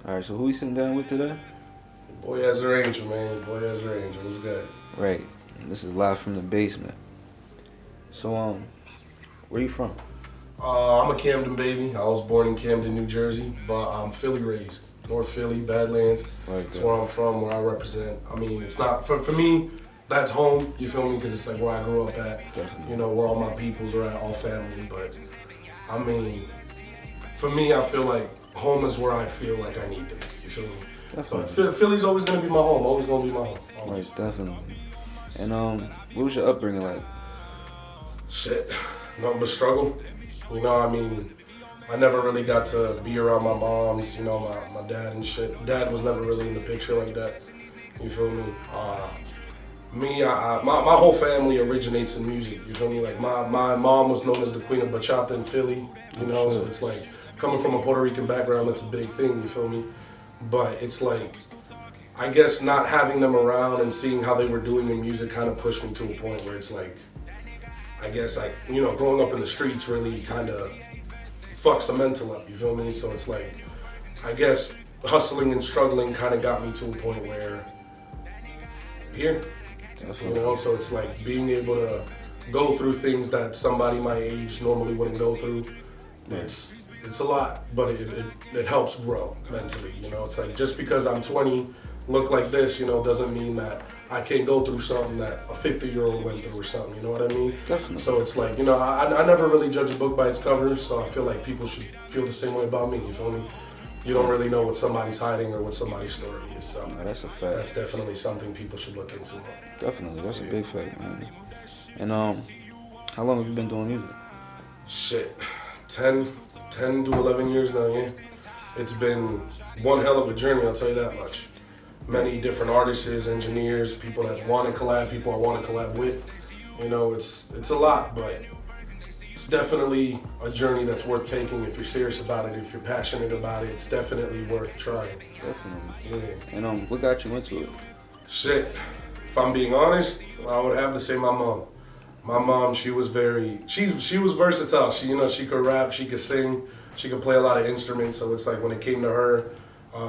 All right, so who we sitting down with today? Boy Ezerangel, man. Boy Ezerangel. What's good? Right. This is live from the basement. So, where you from? I'm a Camden baby. I was born in Camden, New Jersey, but I'm Philly raised. North Philly, Badlands. Right That's there. where I'm from, where I represent. I mean, it's not, for me, that's home, you feel me? Because it's like where I grew up at. Definitely. You know, where all my peoples are at, all family. But, I mean, for me, I feel like home is where I feel like I need to be. You feel me? Definitely. But Philly's always going to be my home. Always going to be my home. Always. Right, definitely. And, what was your upbringing like? Shit, nothing but struggle. You know, I mean, I never really got to be around my moms, you know, my dad and shit. Dad was never really in the picture like that. You feel me? My whole family originates in music. You feel me? Like my mom was known as the Queen of Bachata in Philly. You know, so it's like coming from a Puerto Rican background, that's a big thing. You feel me? But it's like, I guess not having them around and seeing how they were doing in music kind of pushed me to a point where it's like, I guess like, you know, growing up in the streets really kind of fucks the mental up, you feel me? So it's like, I guess hustling and struggling kind of got me to a point where, here, you know, so it's like being able to go through things that somebody my age normally wouldn't go through. It's a lot, but it helps grow mentally, you know? It's like, just because I'm 20, look like this, you know, doesn't mean that I can't go through something that a 50-year-old went through or something, you know what I mean? Definitely. So it's like, you know, I never really judge a book by its cover, so I feel like people should feel the same way about me, you feel me? You don't really know what somebody's hiding or what somebody's story is, so No, that's a fact. that's definitely something people should look into more. Definitely, that's a big fact, man. And, how long have you been doing music? Shit, 10 to 11 years now, yeah. It's been one hell of a journey, I'll tell you that much. Many different artists, engineers, people that want to collab, people I want to collab with. You know, it's a lot, but it's definitely a journey that's worth taking if you're serious about it, if you're passionate about it. It's definitely worth trying. Definitely. Yeah. And, what got you into it? Shit, if I'm being honest, I would have to say my mom. My mom, she was versatile. She, you know, she could rap, she could sing, she could play a lot of instruments. So it's like when it came to her,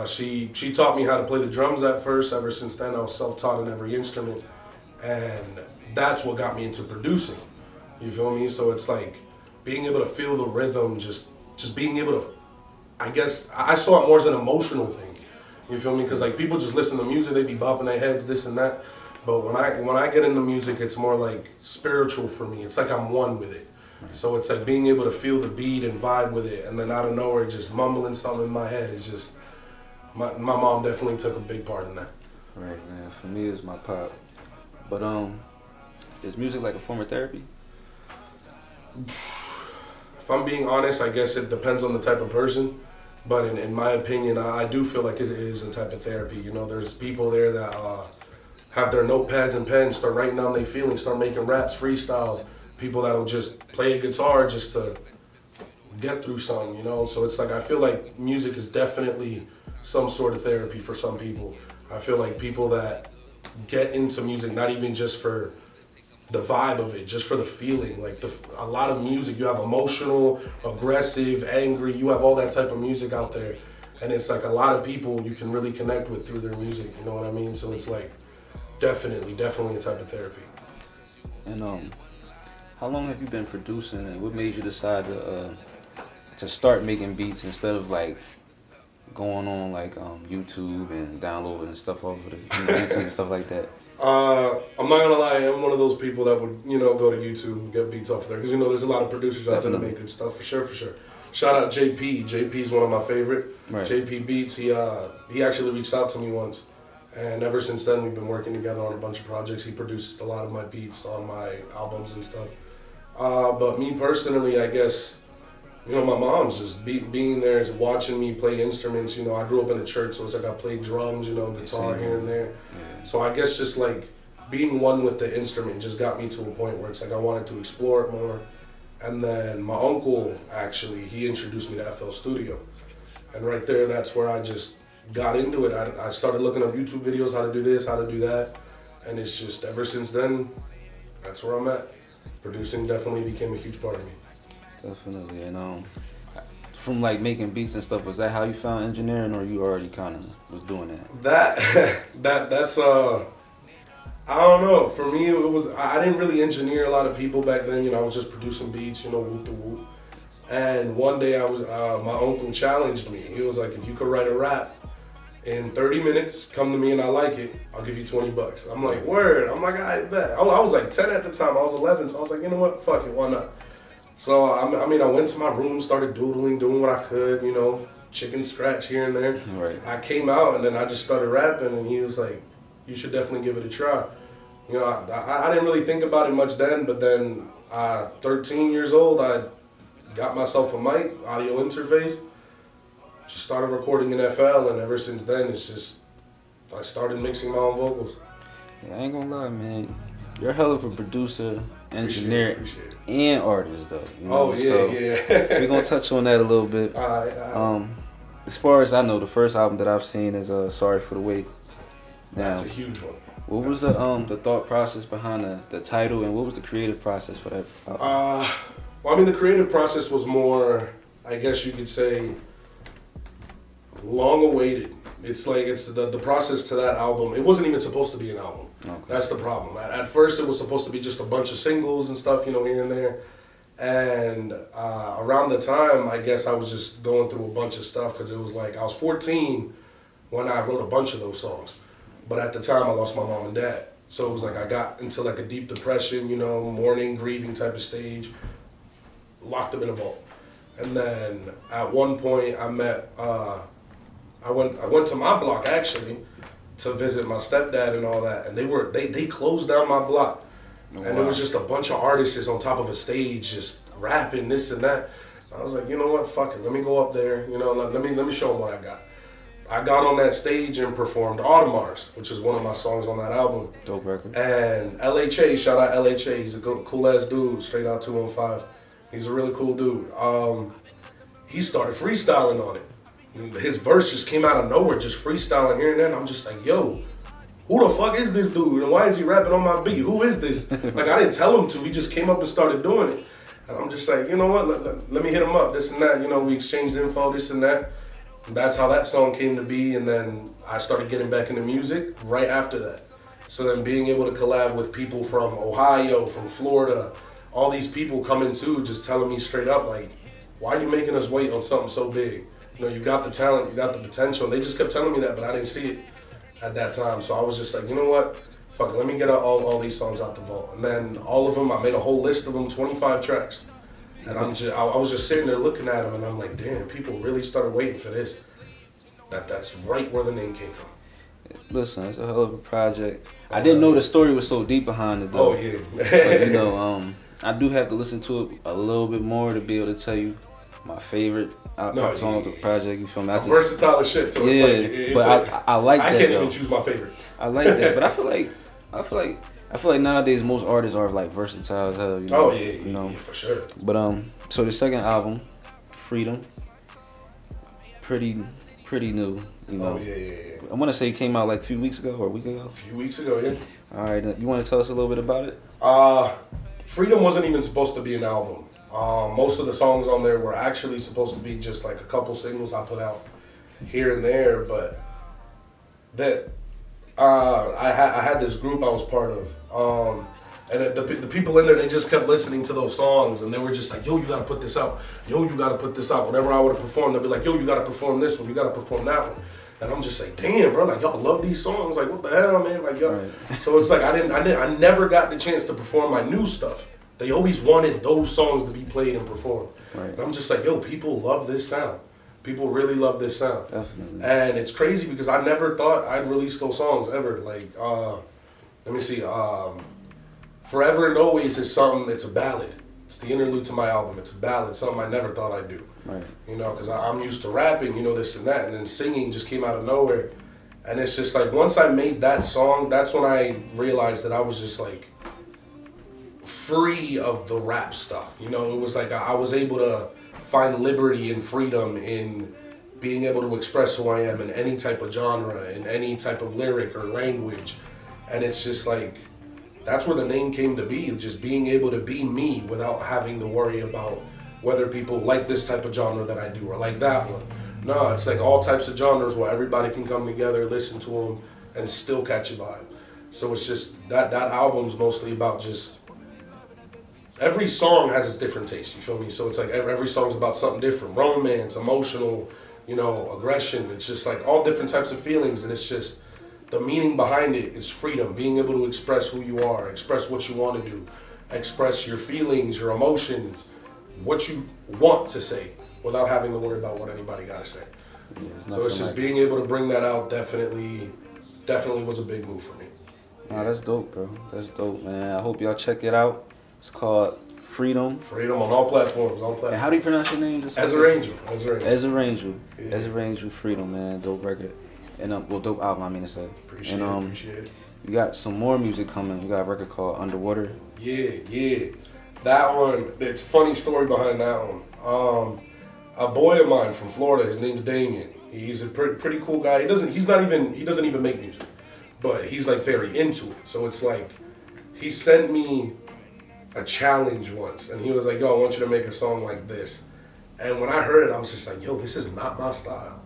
she taught me how to play the drums at first. Ever since then, I was self-taught in every instrument, and that's what got me into producing. You feel me? So it's like being able to feel the rhythm, just being able to. I guess I saw it more as an emotional thing. You feel me? Because like people just listen to music, they be bopping their heads, this and that. But when I get into music, it's more like spiritual for me. It's like I'm one with it. Right. So it's like being able to feel the beat and vibe with it, and then out of nowhere, just mumbling something in my head is just. My mom definitely took a big part in that. Right, man. For me, it's my pop. But, is music like a form of therapy? If I'm being honest, I guess it depends on the type of person. But in my opinion, I do feel like it is a type of therapy. You know, there's people there that have their notepads and pens, start writing down their feelings, start making raps, freestyles. People that'll just play a guitar just to get through something, you know? So it's like, I feel like music is definitely some sort of therapy for some people. I feel like people that get into music, not even just for the vibe of it, just for the feeling. Like a lot of music, you have emotional, aggressive, angry, you have all that type of music out there. And it's like a lot of people you can really connect with through their music, you know what I mean? So it's like definitely a type of therapy. And, how long have you been producing, and what made you decide to start making beats instead of like going on like YouTube and downloading stuff over the YouTube and stuff like that? I'm not gonna lie, I'm one of those people that would, you know, go to YouTube and get beats off there, because, you know, there's a lot of producers out there that make good stuff, for sure. Shout out JP. JP's one of my favorite. Right. JP Beats, he actually reached out to me once, and ever since then we've been working together on a bunch of projects. He produced a lot of my beats on my albums and stuff. But me personally, I guess, you know, my mom's just being there, watching me play instruments. You know, I grew up in a church, so it's like I played drums, you know, guitar here and there. Yeah. So I guess just like being one with the instrument just got me to a point where it's like I wanted to explore it more. And then my uncle, actually, he introduced me to FL Studio. And right there, that's where I just got into it. I started looking up YouTube videos, how to do this, how to do that. And it's just, ever since then, that's where I'm at. Producing definitely became a huge part of me. Definitely. And from like making beats and stuff, was that how you found engineering, or you already kind of was doing that? That's I don't know. For me, it was I didn't really engineer a lot of people back then. You know, I was just producing beats. You know, whoop the whoop. And one day I was my uncle challenged me. He was like, if you could write a rap in 30 minutes, come to me and I like it, I'll give you $20. I'm like, word. I'm like, I bet. I was like 10 at the time. I was 11, so I was like, you know what? Fuck it, why not? So I mean, I went to my room, started doodling, doing what I could. You know, chicken scratch here and there. Right. I came out and then I just started rapping, and he was like, you should definitely give it a try. You know, I didn't really think about it much then, but then 13 years old, I got myself a mic, audio interface, just started recording in FL, and ever since then, it's just, I started mixing my own vocals. Yeah, I ain't gonna lie, man. You're a hell of a producer, engineer, Appreciate it. and artist, though. You know? Oh, yeah, so yeah. we're gonna touch on that a little bit. All right. As far as I know, the first album that I've seen is Sorry for the Wait. Now, That's a huge one. what was the thought process behind the title, and what was the creative process for that album? Well, I mean, the creative process was more, I guess you could say, long awaited. It's like, it's the process to that album. It wasn't even supposed to be an album. Okay. That's the problem. At first, it was supposed to be just a bunch of singles and stuff, you know, here and there. And around the time, I guess I was just going through a bunch of stuff, because it was like, I was 14 when I wrote a bunch of those songs. But at the time, I lost my mom and dad. So it was like I got into like a deep depression, you know, mourning, grieving type of stage, locked them in a vault. And then at one point I met, I went to my block actually to visit my stepdad and all that. And they closed down my block. Oh, and wow. There was just a bunch of artists on top of a stage just rapping this and that. I was like, you know what, fuck it, let me go up there, you know, let me show them what I got. I got on that stage and performed Audemars, which is one of my songs on that album. Dope record. And LHA, shout out LHA, he's a cool ass dude, straight out 215. He's a really cool dude. He started freestyling on it. His verse just came out of nowhere, just freestyling here and there. And I'm just like, yo, who the fuck is this dude? And why is he rapping on my beat? Who is this? Like, I didn't tell him to. He just came up and started doing it. And I'm just like, you know what? Let me hit him up, this and that. You know, we exchanged info, this and that. That's how that song came to be, and then I started getting back into music right after that. So then being able to collab with people from Ohio, from Florida, all these people coming too, just telling me straight up, like, why are you making us wait on something so big? You know, you got the talent, you got the potential. They just kept telling me that, but I didn't see it at that time. So I was just like, you know what? Fuck it, let me get all these songs out the vault. And then all of them, I made a whole list of them, 25 tracks. And I was just sitting there looking at them, and I'm like, damn, people really started waiting for this. That's right where the name came from. Listen, it's a hell of a project. I didn't know the story was so deep behind it, though. Oh, yeah. But, you know, I do have to listen to it a little bit more to be able to tell you my favorite song of the project. You feel me? Versatile as shit. So yeah, it's like, I like that. I can't though. even choose my favorite. I like that, but I feel like nowadays most artists are like versatile as hell. You know? Oh yeah, you know, for sure. But so the second album, Freedom, pretty new. You know. Oh yeah. I want to say it came out like a few weeks ago or a week ago. A few weeks ago, yeah. All right, you want to tell us a little bit about it? Freedom wasn't even supposed to be an album. Most of the songs on there were actually supposed to be just like a couple singles I put out here and there, but that I had this group I was part of, and the people in there, they just kept listening to those songs, and they were just like, yo, you gotta put this out, yo, you gotta put this out. Whenever I would have performed, they'd be like, yo, you gotta perform this one, you gotta perform that one. And I'm just like, damn, bro, like, y'all love these songs, like, what the hell, man, like, y'all. Right. So it's like, I never got the chance to perform my new stuff. They always wanted those songs to be played and performed. Right. And I'm just like, yo, people love this sound. People really love this sound. Definitely. And it's crazy because I never thought I'd release those songs ever. Like, let me see, Forever and Always is something, it's a ballad. It's the interlude to my album. It's a ballad, something I never thought I'd do. Right. You know, because I'm used to rapping, you know, this and that, and then singing just came out of nowhere. And it's just like, once I made that song, that's when I realized that I was just like free of the rap stuff. You know, it was like I was able to find liberty and freedom in being able to express who I am in any type of genre, in any type of lyric or language. And it's just like, that's where the name came to be, just being able to be me without having to worry about whether people like this type of genre that I do or like that one. No, it's like all types of genres where everybody can come together, listen to them, and still catch a vibe. So it's just that album's mostly about just every song has its different taste. You feel me? So it's like every song's about something different: romance, emotional, aggression. It's just like all different types of feelings, and it's just the meaning behind it is freedom, being able to express who you are, express what you want to do, express your feelings, your emotions, what you want to say without having to worry about what anybody got to say. Yeah, so it's just being able to bring that out definitely was a big move for me. Nah, that's dope, bro. That's dope, man. I hope y'all check it out. It's called Freedom. Freedom on all platforms. And how do you pronounce your name? Ezerangel. Yeah. Ezerangel Freedom, man. Dope record. And dope album, I mean to say. Appreciate it. You got some more music coming. You got a record called Underwater. Yeah. That one, it's a funny story behind that one. A boy of mine from Florida, his name's Damien. He's a pretty cool guy. He doesn't even make music, but he's like very into it. So it's like, he sent me a challenge once, and he was like, yo, I want you to make a song like this. And when I heard it, I was just like, yo, this is not my style.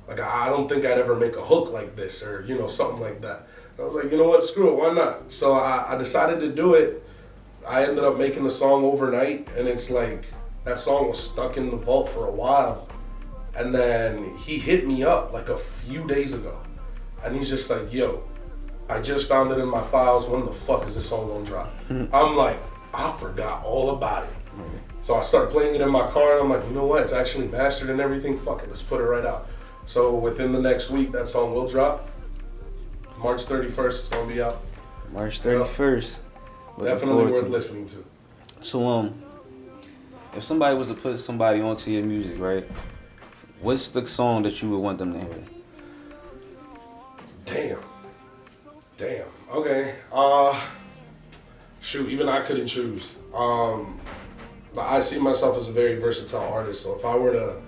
Like, I don't think I'd ever make a hook like this or, something like that. I was like, you know what, screw it, why not? So I decided to do it. I ended up making the song overnight, and it's like, that song was stuck in the vault for a while. And then he hit me up like a few days ago. And he's just like, yo, I just found it in my files. When the fuck is this song gonna drop? I'm like, I forgot all about it. So I started playing it in my car, and I'm like, you know what? It's actually mastered and everything. Fuck it, let's put it right out. So within the next week, that song will drop. March 31st, it's gonna be out. March 31st. Definitely worth listening to. So if somebody was to put somebody onto your music, right? What's the song that you would want them to hear? Damn. Okay. Shoot, even I couldn't choose. I see myself as a very versatile artist, so if I were to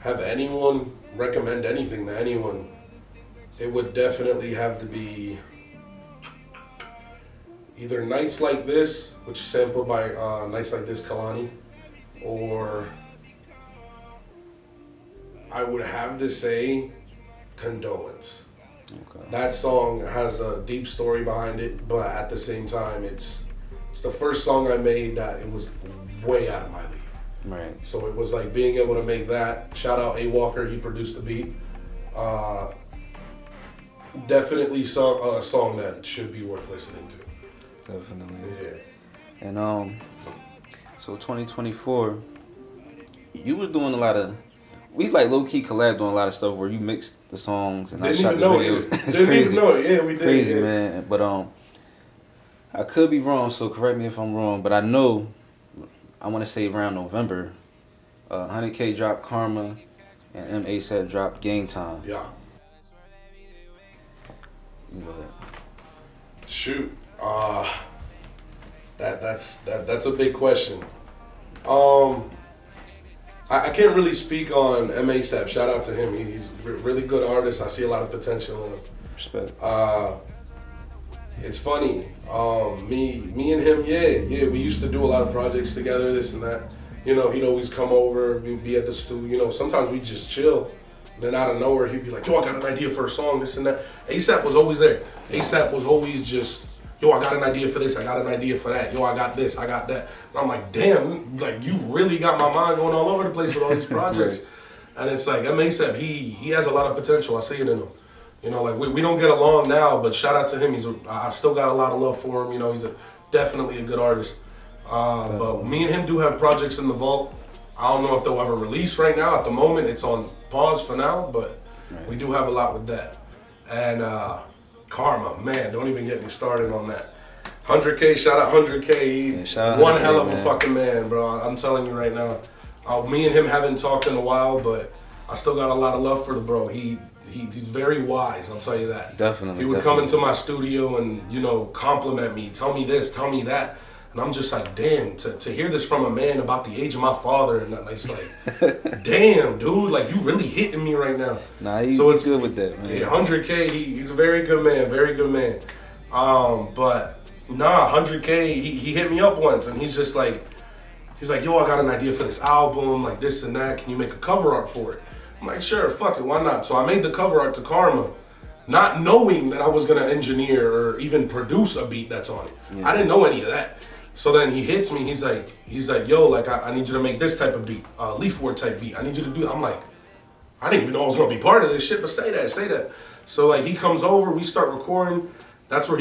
have anyone recommend anything to anyone, it would definitely have to be either Nights Like This, which is sampled by Nights Like This Kalani, or I would have to say Condolence. Okay. That song has a deep story behind it, but at the same time, it's the first song I made that it was way out of my league. Right. So it was like being able to make that. Shout out A. Walker, he produced the beat. Definitely a song that should be worth listening to. Definitely. Yeah. And so 2024, you were doing a lot of. We like low key collab doing a lot of stuff where you mixed the songs and I shot the videos. It's Didn't crazy. even know it. Yeah, we did. Crazy, yeah. man. But I could be wrong, so correct me if I'm wrong. But I know, I want to say around November, 100K dropped Karma, and ASAP dropped Game Time. Yeah. You know that. Shoot. That's a big question. I can't really speak on ASAP. Shout out to him. He's a really good artist. I see a lot of potential in him. Respect. It's funny. Me and him, yeah. We used to do a lot of projects together, this and that. He'd always come over, we'd be at the studio. Sometimes we'd just chill. And then out of nowhere, he'd be like, yo, I got an idea for a song, this and that. ASAP was always there. ASAP was always just, yo, I got an idea for this, I got an idea for that. Yo, I got this, I got that. And I'm like, damn, like you really got my mind going all over the place with all these projects. Right. And it's like, ASAP, he has a lot of potential. I see it in him. Like we don't get along now, but shout out to him. I still got a lot of love for him. He's definitely a good artist. But me and him do have projects in the vault. I don't know if they'll ever release right now. At the moment, it's on pause for now, but we do have a lot with that. And Karma, man, don't even get me started on that. 100K, shout out 100K. Shout out one 100K, hell of a man. fucking man, bro. I'm telling you right now. Me and him haven't talked in a while, but I still got a lot of love for the bro. He's very wise, I'll tell you that. Definitely. He would come into my studio and, compliment me, tell me this, tell me that. And I'm just like, damn, to hear this from a man about the age of my father, and it's like, damn, dude, like you really hitting me right now. Nah, he's good with that, man. Yeah, 100K, he's a very good man, very good man. But 100K, he hit me up once, and he's just like, He's like, yo, I got an idea for this album, like this and that. Can you make a cover art for it? I'm like, sure, fuck it, why not? So I made the cover art to Karma, not knowing that I was gonna engineer or even produce a beat that's on it. Yeah. I didn't know any of that. So then he hits me, he's like, yo, like I need you to make this type of beat, Leaf Ward type beat. I need you to do that. I'm like, I didn't even know I was gonna be part of this shit, but say that. So like he comes over, we start recording. That's where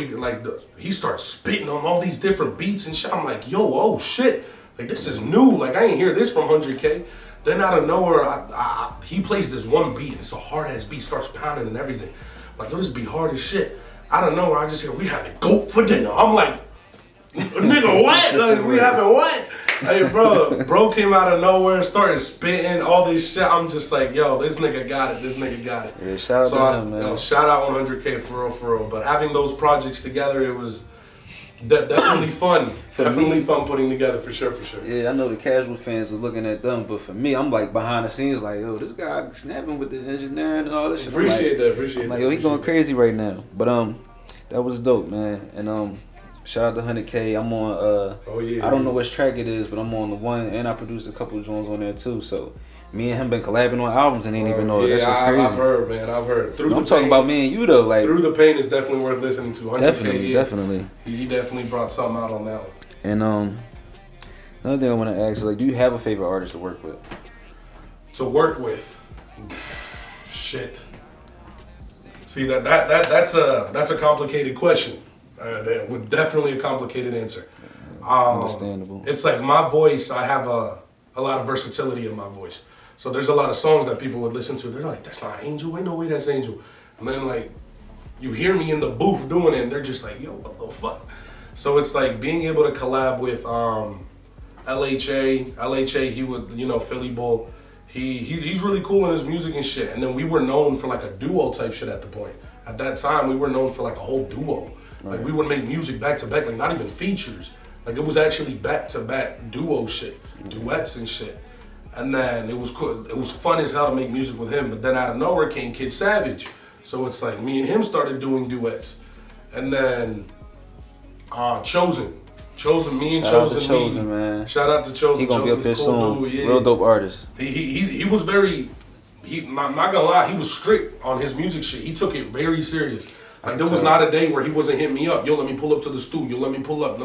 he starts spitting on all these different beats and shit. I'm like, yo, oh shit. Like, this is new. Like, I ain't hear this from 100K. Then out of nowhere, he plays this one beat. It's a hard-ass beat, starts pounding and everything. I'm like, yo, this beat hard as shit. Out of nowhere, I just hear, we having goat for dinner. I'm like, nigga, what? Like, we having what? Hey, bro came out of nowhere, started spitting, all this shit. I'm just like, yo, this nigga got it. Yeah, shout out to him, man. Shout out 100K for real. But having those projects together, it was definitely fun. Fun putting together, for sure. Yeah, I know the casual fans was looking at them, but for me, I'm like behind the scenes, like, yo, this guy snapping with the engineering and all this shit. Appreciate that. Like, yo, he going crazy right now. But that was dope, man. And shout out to 100K. I'm on I don't know which track it is, but I'm on the one, and I produced a couple of joints on there too. So me and him been collabing on albums and ain't even know. Yeah, that's just crazy. I've heard, man. I'm talking about me and you though. Like, Through the Pain is definitely worth listening to. 100K, definitely. He definitely brought something out on that one. And another thing I want to ask is, like, do you have a favorite artist to work with? Shit. See, that's a complicated question. With definitely a complicated answer. Understandable. It's like my voice. I have a lot of versatility in my voice. So there's a lot of songs that people would listen to. They're like, that's not Angel. Ain't no way that's Angel. And then like, you hear me in the booth doing it, and they're just like, yo, what the fuck? So it's like being able to collab with LHA. LHA, he would, Philly Bull. He's really cool in his music and shit. And then we were known for like a duo type shit at the point. At that time, we were known for like a whole duo. Right. Like we would make music back to back, like not even features. Like it was actually back to back duo shit, duets and shit. And then it was cool. It was fun as hell to make music with him. But then out of nowhere came Kid Savage. So it's like me and him started doing duets. And then Chosen, me and Chosen, man. Shout out to Chosen. He gonna be up there soon. Yeah. Real dope artist. He was very. Not gonna lie, he was strict on his music shit. He took it very serious. Like there was not a day where he wasn't hitting me up. Yo, let me pull up to the studio. Let me pull up.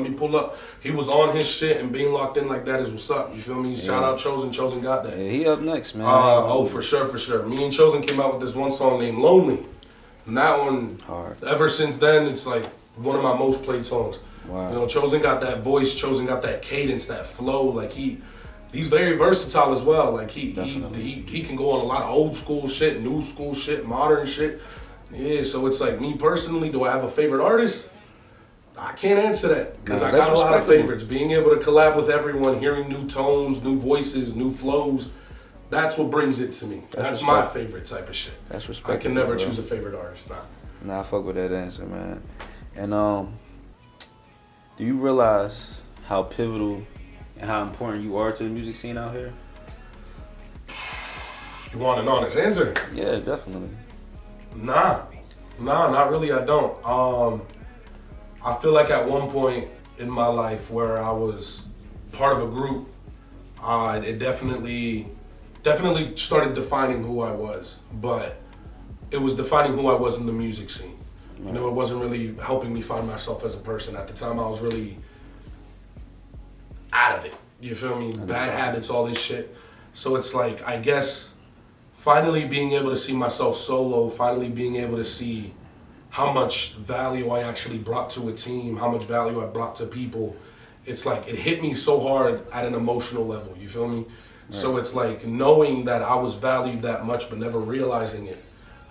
He was on his shit, and being locked in like that is what's up. You feel me? Shout out Chosen. Chosen got that. Yeah, he up next, man. For sure. Me and Chosen came out with this one song named Lonely. And that one, hard. Ever since then, it's like one of my most played songs. Wow. Chosen got that voice. Chosen got that cadence, that flow. Like he's very versatile as well. Like he can go on a lot of old school shit, new school shit, modern shit. Yeah, so it's like, me personally, do I have a favorite artist? I can't answer that because I got a lot of favorites. Being able to collab with everyone, hearing new tones, new voices, new flows, that's what brings it to me. That's my favorite type of shit. That's respectable. I can never choose a favorite artist. Nah, I fuck with that answer, man. And do you realize how pivotal and how important you are to the music scene out here? You want an honest answer? Yeah, definitely. Nah, not really. I don't. I feel like at one point in my life where I was part of a group, it definitely started defining who I was. But it was defining who I was in the music scene. Right. It wasn't really helping me find myself as a person. At the time, I was really out of it. You feel me? Bad habits, all this shit. So it's like, I guess, finally being able to see myself solo, finally being able to see how much value I actually brought to a team, how much value I brought to people. It's like, it hit me so hard at an emotional level, you feel me? Right. So it's like, knowing that I was valued that much but never realizing it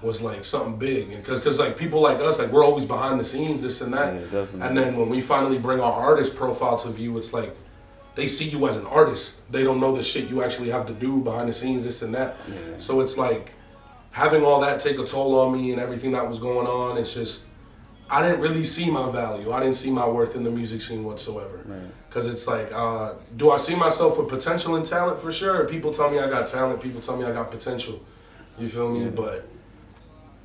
was like something big. Because like people like us, like we're always behind the scenes, this and that. Yeah, definitely. And then when we finally bring our artist profile to view, it's like, they see you as an artist. They don't know the shit you actually have to do behind the scenes, this and that. Yeah. So it's like, having all that take a toll on me and everything that was going on, it's just, I didn't really see my value. I didn't see my worth in the music scene whatsoever. Because it's like, do I see myself with potential and talent? For sure. People tell me I got talent. People tell me I got potential. You feel me? Yeah. But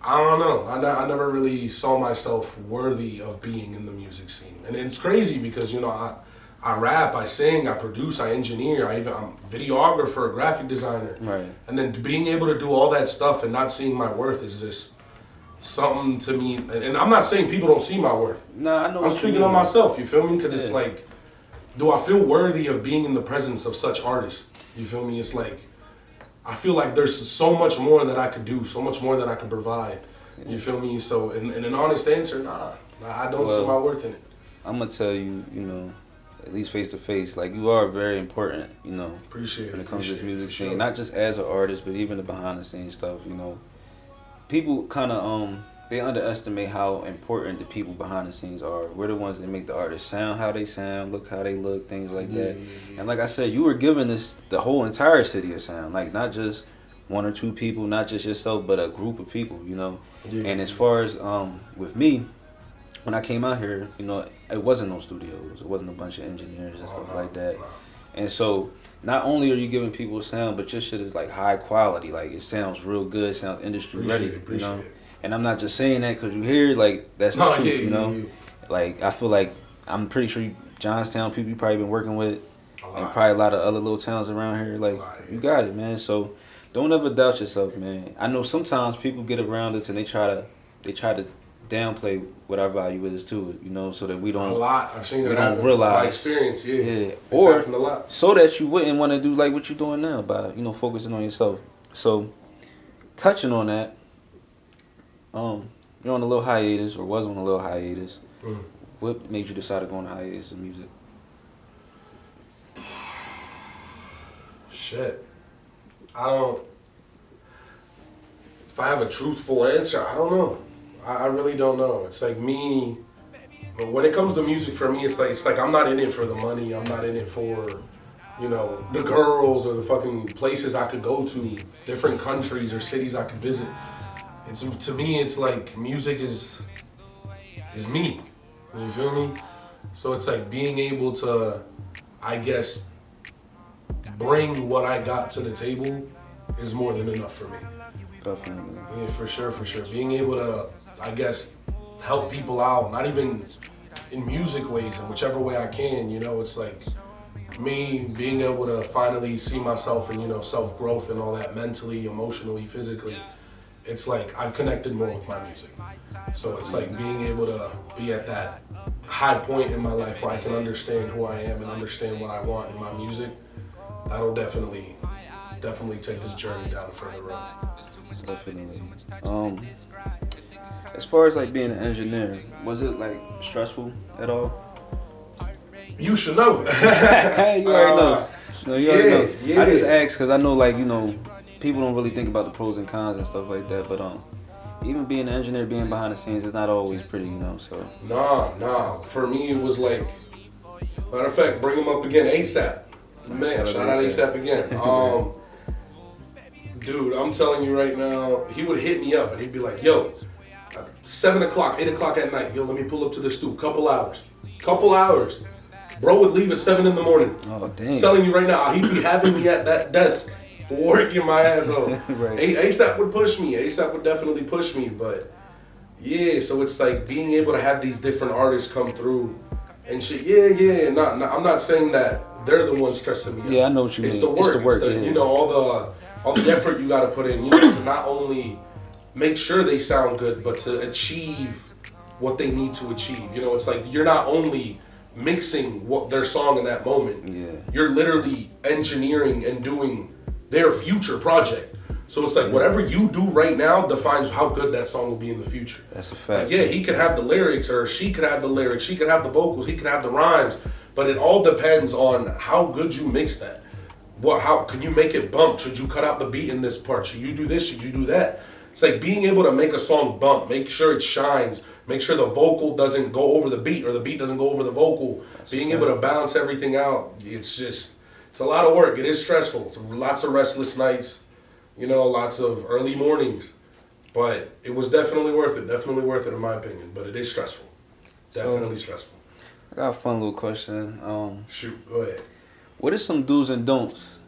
I don't know. I never really saw myself worthy of being in the music scene. And it's crazy because, I rap, I sing, I produce, I engineer, I'm videographer, graphic designer. Right. And then being able to do all that stuff and not seeing my worth is just something to me. And I'm not saying people don't see my worth. Nah, I know. I'm speaking on myself, you feel me? Because it's Yeah. like, do I feel worthy of being in the presence of such artists? You feel me? It's like, I feel like there's so much more that I could do, so much more that I could provide. You feel me? So, in an honest answer, nah, I don't see my worth in it. I'm gonna tell you, you know, at least face to face, like you are very important, you know. Appreciate when it comes to this music scene, sure. not just as an artist, but even the behind the scenes stuff. You know, people kind of they underestimate how important the people behind the scenes are. We're the ones that make the artists sound how they sound, look how they look, things like that. And like I said, you were giving the whole entire city a sound, like not just one or two people, not just yourself, but a group of people. You know. And as far as with me, when I came out here, you know, it wasn't no studios. It wasn't a bunch of engineers and stuff like that. And so not only are you giving people a sound, but your shit is like high quality. Like it sounds real good, sounds industry ready, you know. And I'm not just saying that because you hear like that's the truth, you know. Like I feel like I'm pretty sure Johnstown people you probably been working with, and probably a lot of other little towns around here. Like you got it, man. So don't ever doubt yourself, man. I know sometimes people get around us and they try to downplay what our value is to it, you know, so that we don't. A lot. I've seen it. We don't realize. My experience, yeah. Or a lot. so that you wouldn't want to do like what you're doing now by focusing on yourself. So, touching on that, you're on a little hiatus or was on a little hiatus. What made you decide to go on a hiatus in music? Shit, I don't. If I have a truthful answer, I don't know. I really don't know. It's like me. But when it comes to music, for me, it's like I'm not in it for the money. I'm not in it for, the girls or the fucking places I could go to, different countries or cities I could visit. To me, it's like music is me. You feel me? So it's like being able to, I guess, bring what I got to the table is more than enough for me. Definitely. Yeah, for sure. Being able to, I guess, help people out, not even in music ways, in whichever way I can, it's like me being able to finally see myself in, self-growth and all that mentally, emotionally, physically. It's like I've connected more with my music. So it's like being able to be at that high point in my life where I can understand who I am and understand what I want in my music. That'll definitely take this journey down a further road. Definitely. As far as like being an engineer, was it like stressful at all? You should know. You already know. You already know. Yeah. I just asked because I know people don't really think about the pros and cons and stuff like that. But even being an engineer, being behind the scenes, is not always pretty, So Nah. For me, it was like, matter of fact, bring him up again, ASAP. Man, shout out ASAP again. Dude, I'm telling you right now, he would hit me up and he'd be like, yo, 7 o'clock, 8 o'clock at night, yo, let me pull up to the stoop, couple hours. Bro would leave at 7 in the morning. Oh, dang. I'm telling you right now, he'd be having me at that desk, working my ass off. Right. ASAP would push me. ASAP would definitely push me. But yeah, so it's like being able to have these different artists come through and shit. Yeah. I'm not saying that they're the ones stressing me out. Yeah, I know what you mean. It's the work. Yeah. All the effort you got to put in. To not only make sure they sound good, but to achieve what they need to achieve. It's like you're not only mixing their song in that moment. Yeah. You're literally engineering and doing their future project. So it's like whatever you do right now defines how good that song will be in the future. That's a fact. Like, yeah, he could have the lyrics, or she could have the lyrics, she could have the vocals, he could have the rhymes, but it all depends on how good you mix that. How can you make it bump? Should you cut out the beat in this part? Should you do this? Should you do that? It's like being able to make a song bump, make sure it shines, make sure the vocal doesn't go over the beat or the beat doesn't go over the vocal. Being able to balance everything out, it's a lot of work. It is stressful. It's lots of restless nights, lots of early mornings. But it was definitely worth it. Definitely worth it in my opinion. But it is stressful. Definitely stressful. I got a fun little question. Shoot, go ahead. What are some do's and don'ts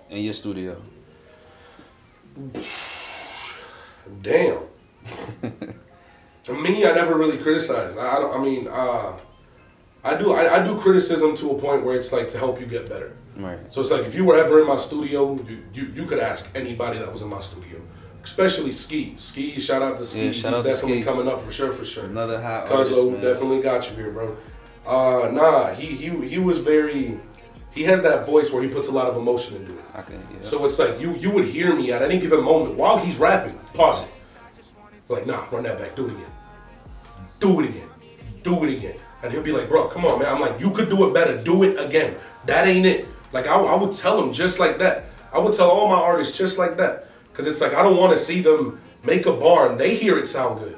in your studio? Damn. For me, I never really criticized. I do criticism to a point where it's like to help you get better. Right. So it's like if you were ever in my studio, you could ask anybody that was in my studio, especially Ski. Ski, shout out to Ski. Yeah, shout He's out to definitely Ski. coming up for sure. Another hot artist, Cuzzo man. definitely got you here, bro. He was very. He has that voice where he puts a lot of emotion into it. Okay, yeah. So it's like you would hear me at any given moment while he's rapping. Pause it. Like, nah, run that back. Do it again. Do it again. Do it again. And he'll be like, bro, come on, man. I'm like, you could do it better. Do it again. That ain't it. Like, I would tell him just like that. I would tell all my artists just like that. Because it's like, I don't want to see them make a bar and they hear it sound good.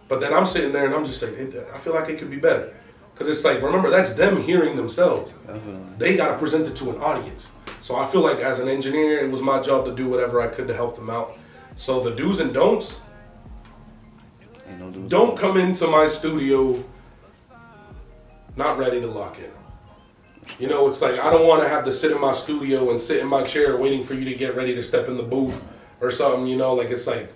But then I'm sitting there and I'm just like, I feel like it could be better. Because it's like, remember, that's them hearing themselves. Definitely. They got to present it to an audience. So I feel like as an engineer, it was my job to do whatever I could to help them out. So the do's and don'ts, Ain't no do's don't and come into my studio not ready to lock in. You know, it's like, I don't want to have to sit in my studio and sit in my chair waiting for you to get ready to step in the booth or something, you know, like it's like,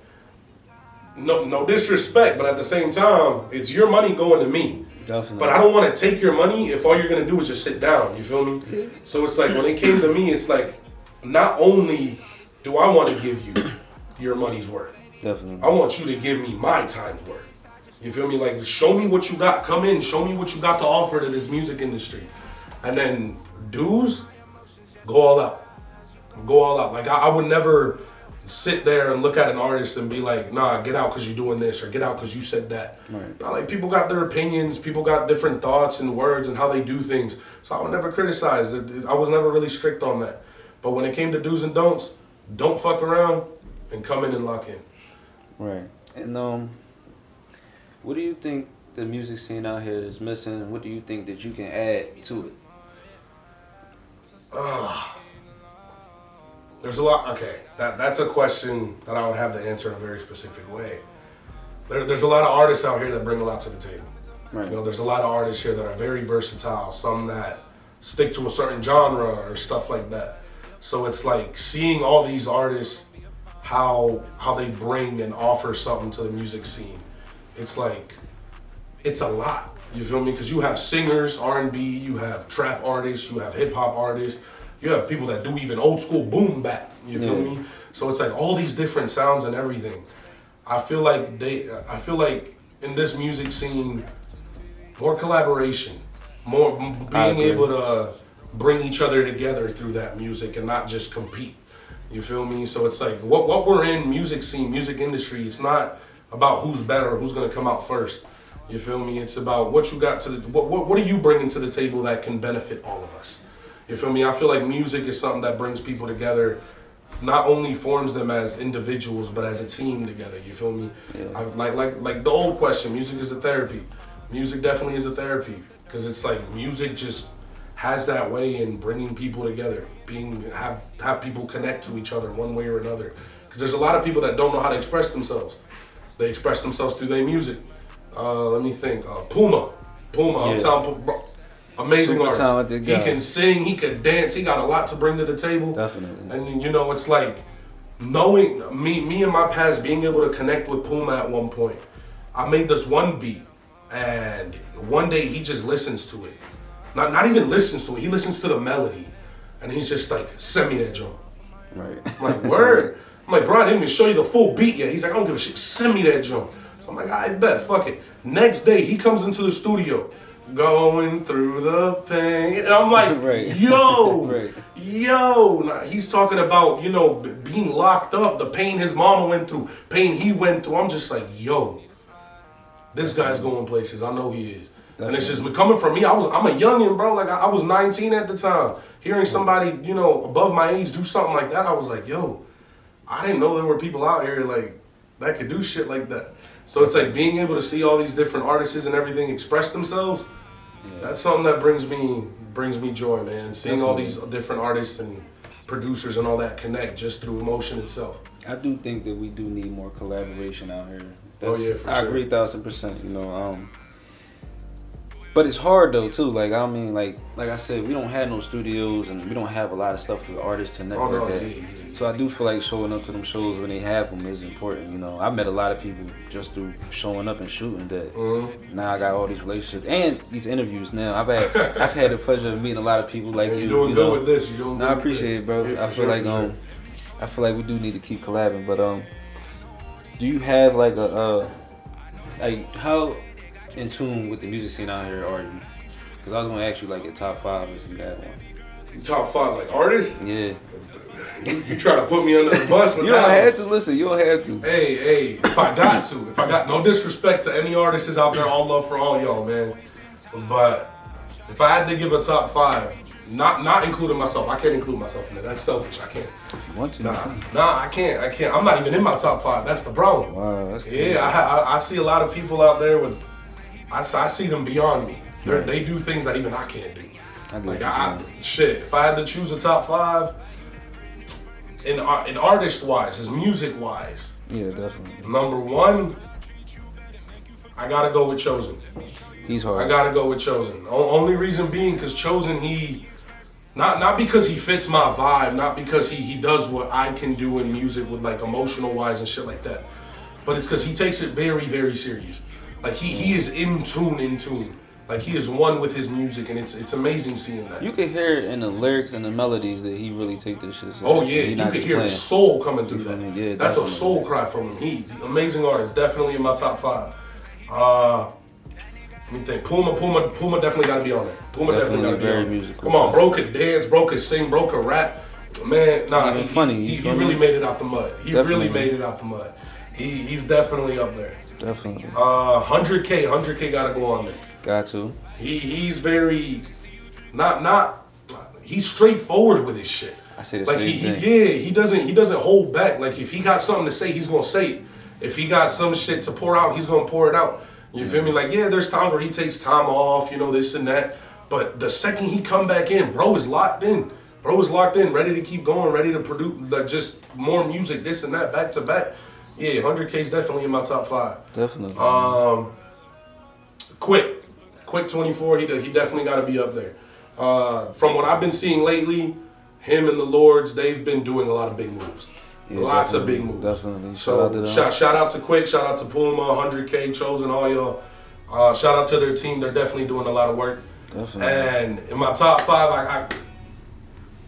no disrespect, but at the same time, it's your money going to me. Definitely. But I don't want to take your money if all you're going to do is just sit down, you feel me? Yeah. So it's like, when it came to me, it's like, not only do I want to give you your money's worth, Definitely. I want you to give me my time's worth. You feel me? Like, show me what you got. Come in, show me what you got to offer to this music industry. And then dues, go all out. Go all out. Like, I would never sit there and look at an artist and be like, nah, get out because you're doing this, or get out because you said that. Right. Nah, like, people got their opinions, people got different thoughts and words and how they do things. So I would never criticize it. I was never really strict on that. But when it came to do's and don'ts, don't fuck around and come in and lock in. Right. And what do you think the music scene out here is missing, and what do you think that you can add to it? There's a lot. Okay, that's a question that I would have to answer in a very specific way. There's a lot of artists out here that bring a lot to the table. Right. You know, there's a lot of artists here that are very versatile. Some that stick to a certain genre or stuff like that. So it's like seeing all these artists, how they bring and offer something to the music scene. It's like, it's a lot. You feel me? Because you have singers, R&B, you have trap artists, you have hip hop artists, you have people that do even old school boom bap. You feel me? So it's like all these different sounds and everything. I feel like in this music scene, more collaboration, more being able to bring each other together through that music and not just compete. You feel me? So it's like what we're in music scene, music industry, it's not about who's better, who's gonna come out first. You feel me? It's about what you got to the what are you bringing to the table that can benefit all of us. You feel me? I feel like music is something that brings people together, not only forms them as individuals, but as a team together. You feel me? Yeah. Like the old question, music is a therapy. Music definitely is a therapy, because it's like music just has that way in bringing people together, have people connect to each other one way or another. Because there's a lot of people that don't know how to express themselves. They express themselves through their music. Let me think. Puma, I'm telling bro, amazing Super artist. talented guy. He can sing, he can dance, he got a lot to bring to the table. Definitely. And you know, it's like knowing me in my past, being able to connect with Puma at one point. I made this one beat, and one day he just listens to it. Not even listens to it, he listens to the melody. And he's just like, send me that joint. Right. I'm like, word? I'm like, bro, I didn't even show you the full beat yet. He's like, I don't give a shit, send me that joint. So I'm like, I bet, fuck it. Next day, he comes into the studio, going through the pain. And I'm like, Right. yo, Right. yo. Now, he's talking about, you know, being locked up, the pain his mama went through, pain he went through. I'm just like, yo, this guy's going places. I know he is. Definitely. And it's just coming from me. I'm a youngin', bro. Like, I was 19 at the time. Hearing somebody, you know, above my age do something like that, I was like, yo, I didn't know there were people out here, like, that could do shit like that. So it's like being able to see all these different artists and everything express themselves. Yeah. That's something that brings me joy, man. Seeing all these different artists and producers and all that connect just through emotion itself. I do think that we do need more collaboration out here. I agree 1,000%. You know, but it's hard though too. Like I mean, like I said, we don't have no studios and we don't have a lot of stuff for the artists to network at. So I do feel like showing up to them shows when they have them is important. You know, I met a lot of people just through showing up and shooting that. Now I got all these relationships and these interviews. Now I've had the pleasure of meeting a lot of people like you. You're doing you good know. with this. You're doing good. I appreciate it, bro. Yeah, I feel like I feel like we do need to keep collabing. But do you have like like how in tune with the music scene out here are you? Because I was gonna ask you like your top 5 if you had one. Top 5 like artists? Yeah. You try to put me under the bus with You don't have to listen. You don't have to. Hey, if I got no disrespect to any artists out there, all love for all y'all, man. But if I had to give a top 5, not including myself, I can't include myself in it. That's selfish. I can't. If you want to. Nah, I can't. I'm not even in my top 5. That's the problem. Wow, that's crazy. Yeah, I see a lot of people out there with. I see them beyond me. Right. They do things that even I can't do. Like shit, if I had to choose a top 5, in artist wise, as music wise, yeah, definitely. number 1, I gotta go with Chosen. He's hard. I gotta go with Chosen. Only reason being because Chosen, not because he fits my vibe, not because he does what I can do in music with like emotional wise and shit like that, but it's because he takes it very, very serious. Like he is in tune. Like he is one with his music, and it's amazing seeing that. You can hear it in the lyrics and the melodies that he really take this shit serious. Oh yeah, you can hear his soul coming through that. Yeah, that's a soul cry from him. He amazing artist, definitely in my top 5. Let me think. Puma definitely got to be on there. Puma definitely got to be on there. Musical. Come on, bro could dance, bro could sing, bro could rap. Man, nah, he really made it out the mud. He really made it out the mud. He's definitely up there. Definitely. 100K got to go on there. Got to. He's very he's straightforward with his shit. I say the like same thing. He doesn't hold back. Like if he got something to say, he's gonna say it. If he got some shit to pour out, he's gonna pour it out. You feel me? Like there's times where he takes time off, this and that. But the second he come back in, bro is locked in. Ready to keep going, ready to produce like just more music, this and that, back to back. Yeah, 100K is definitely in my top 5. Definitely. Quick 24, he definitely got to be up there. From what I've been seeing lately, him and the Lords, they've been doing a lot of big moves. Yeah, Lots of big moves. Definitely. Shout out to Quick, shout out to Puma, 100K, Chosen, all y'all. Shout out to their team. They're definitely doing a lot of work. Definitely. And in my top 5,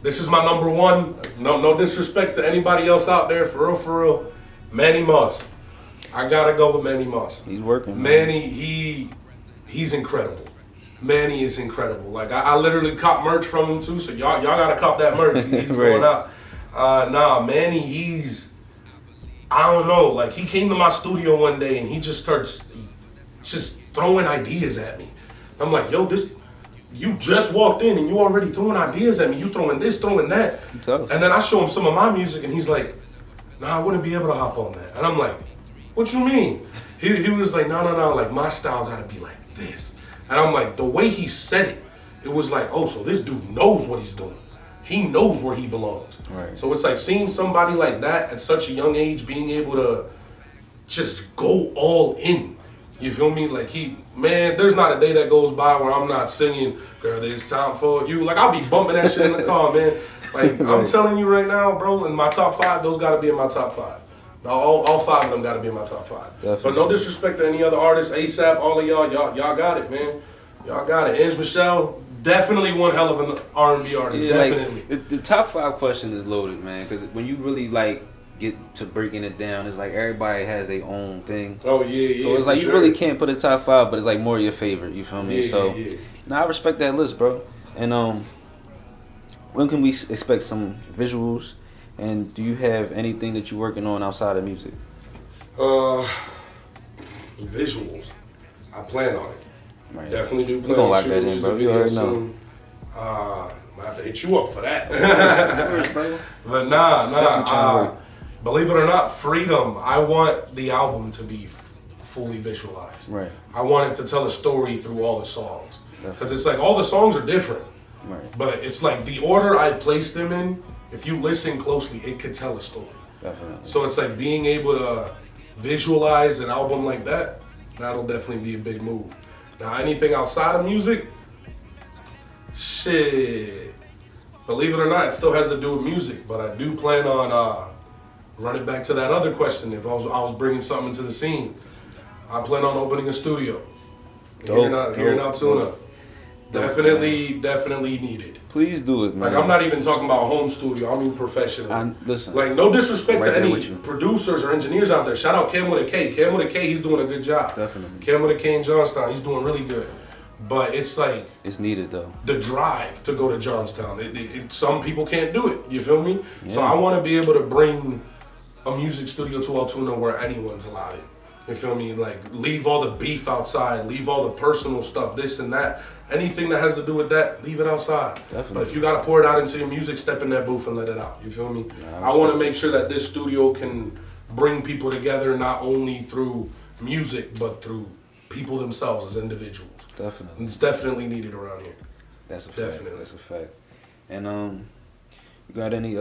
this is my number 1. No disrespect to anybody else out there, for real. Manny Moss. I gotta go with Manny Moss. He's working. Manny, he's incredible. Manny is incredible. Like I literally cop merch from him too, so y'all gotta cop that merch. He's right. going out. Manny, I don't know. Like he came to my studio one day and he just starts throwing ideas at me. I'm like, yo, you just walked in and you already throwing ideas at me. You throwing this, throwing that. Tough. And then I show him some of my music and he's like, nah, I wouldn't be able to hop on that. And I'm like, what you mean? He was like, no, like my style gotta be like this. And I'm like, the way he said it was like, oh, so this dude knows what he's doing. He knows where he belongs. Right. So it's like seeing somebody like that at such a young age being able to just go all in. You feel me? Like there's not a day that goes by where I'm not singing, girl, it's time for you. Like I'll be bumping that shit in the car, man. Like I'm telling you right now, bro, in my top 5, those gotta be in my top 5. All 5 of them gotta be in my top 5. Definitely. But no disrespect to any other artists, ASAP, all of y'all got it, man. Y'all got it. Ange Michelle, definitely one hell of an R&B artist, definitely. Like, the top 5 question is loaded, man, because when you really like get to breaking it down, it's like everybody has their own thing. Oh yeah. So it's like you really can't put a top 5, but it's like more your favorite. You feel me? Now I respect that list, bro. And when can we expect some visuals? And do you have anything that you're working on outside of music? Visuals. I plan on it. Right. Definitely do plan on on lock shooting that in, music bro. You already videos know. soon. I have to hit you up for that. Bro. But nah. Believe it or not, Freedom, I want the album to be fully visualized. Right. I want it to tell a story through all the songs. Because it's like all the songs are different. Right. But it's like the order I placed them in, if you listen closely, it could tell a story. Definitely. So it's like being able to visualize an album like that, that'll definitely be a big move. Now anything outside of music, shit. believe it or not, it still has to do with music. But I do plan on running back to that other question. If I was bringing something into the scene, I plan on opening a studio here in Altoona. Definitely needed. Please do it, man. Like, I'm not even talking about home studio. I mean professional. Listen. Like, no disrespect Right to any with you. producers or engineers out there. Shout out Cam with a K. Cam with a K, he's doing a good job. Definitely. Cam with a K in Johnstown, he's doing really good. But it's like It's needed though. the drive to go to Johnstown. Some people can't do it. You feel me? Yeah. So I want to be able to bring a music studio to Altoona where anyone's allowed it. You feel me? Like, leave all the beef outside, leave all the personal stuff, this and that. Anything that has to do with that, leave it outside. Definitely. But if you gotta pour it out into your music, step in that booth and let it out. You feel me? I want to make sure that this studio can bring people together, not only through music, but through people themselves as individuals. Definitely. It's definitely needed around here. That's a fact. Definitely. That's a fact. And you got any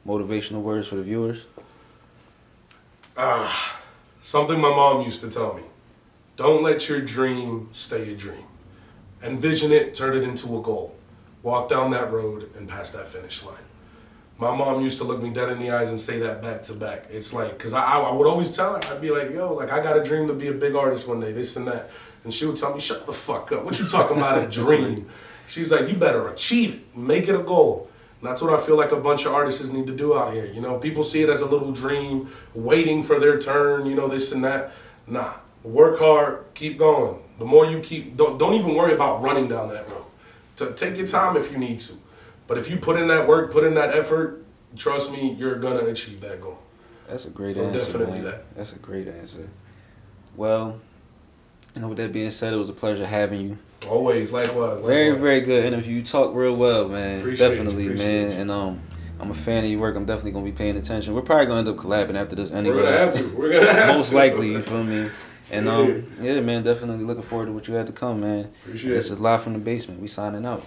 motivational words for the viewers? Something my mom used to tell me. Don't let your dream stay a dream. Envision it, turn it into a goal. Walk down that road and pass that finish line. My mom used to look me dead in the eyes and say that back to back. It's like, because I would always tell her, I'd be like, yo, like, I got a dream to be a big artist one day, this and that. And she would tell me, shut the fuck up. What you talking about, a dream? She's like, you better achieve it. Make it a goal. And that's what I feel like a bunch of artists need to do out here. You know, people see it as a little dream, waiting for their turn, you know, this and that. Nah, work hard, keep going. The more you keep, don't even worry about running down that road. Take your time if you need to. But if you put in that work, put in that effort, trust me, you're going to achieve that goal. That's a great So answer, definitely man. that. That's a great answer. Well, with that being said, it was a pleasure having you. Always, likewise. Very good interview. You talk real well, man. Appreciate Definitely, you. man. And I'm a fan of your work. I'm definitely gonna be paying attention. We're probably gonna end up collabing after this anyway. We're going to have to. Most likely, you feel me? And yeah, man, definitely looking forward to what you had to come, man. Appreciate it. This is Live from the Basement. We signing out.